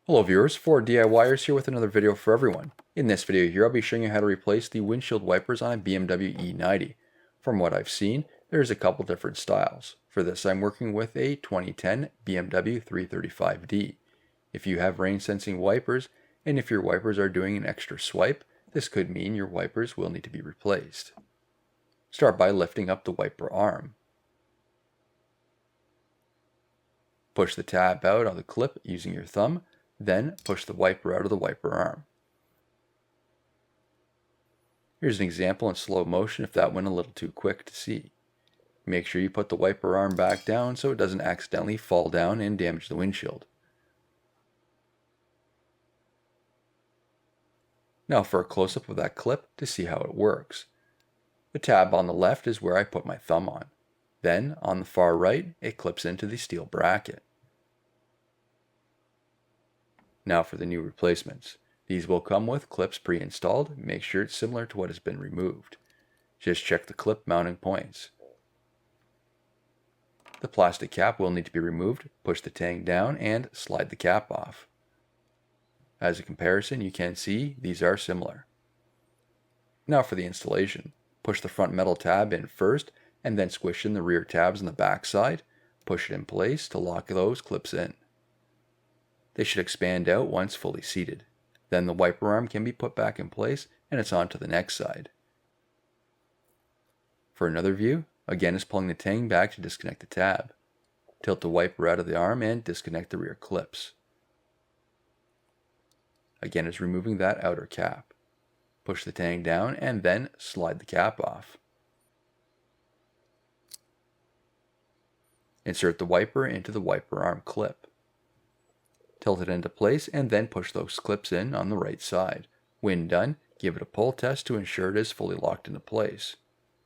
Hello viewers, 4DIYers here with another video for everyone. In this video here I'll be showing you how to replace the windshield wipers on a BMW E90. From what I've seen, there's a couple different styles. For this I'm working with a 2010 BMW 335D. If you have rain sensing wipers, and if your wipers are doing an extra swipe, this could mean your wipers will need to be replaced. Start by lifting up the wiper arm. Push the tab out on the clip using your thumb. Then push the wiper out of the wiper arm. Here's an example in slow motion if that went a little too quick to see. Make sure you put the wiper arm back down so it doesn't accidentally fall down and damage the windshield. Now for a close-up of that clip to see how it works. The tab on the left is where I put my thumb on. Then on the far right it clips into the steel bracket. Now for the new replacements. These will come with clips pre-installed. Make sure it's similar to what has been removed. Just check the clip mounting points. The plastic cap will need to be removed. Push the tang down and slide the cap off. As a comparison, you can see these are similar. Now for the installation. Push the front metal tab in first and then squish in the rear tabs on the back side. Push it in place to lock those clips in. They should expand out once fully seated. Then the wiper arm can be put back in place and it's on to the next side. For another view, again is pulling the tang back to disconnect the tab. Tilt the wiper out of the arm and disconnect the rear clips. Again is removing that outer cap. Push the tang down and then slide the cap off. Insert the wiper into the wiper arm clip. Tilt it into place and then push those clips in on the right side. When done, give it a pull test to ensure it is fully locked into place.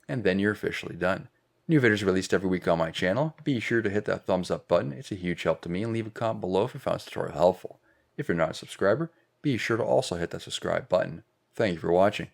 And then you're officially done. New videos released every week on my channel. Be sure to hit that thumbs up button. It's a huge help to me, and leave a comment below if you found this tutorial helpful. If you're not a subscriber, be sure to also hit that subscribe button. Thank you for watching.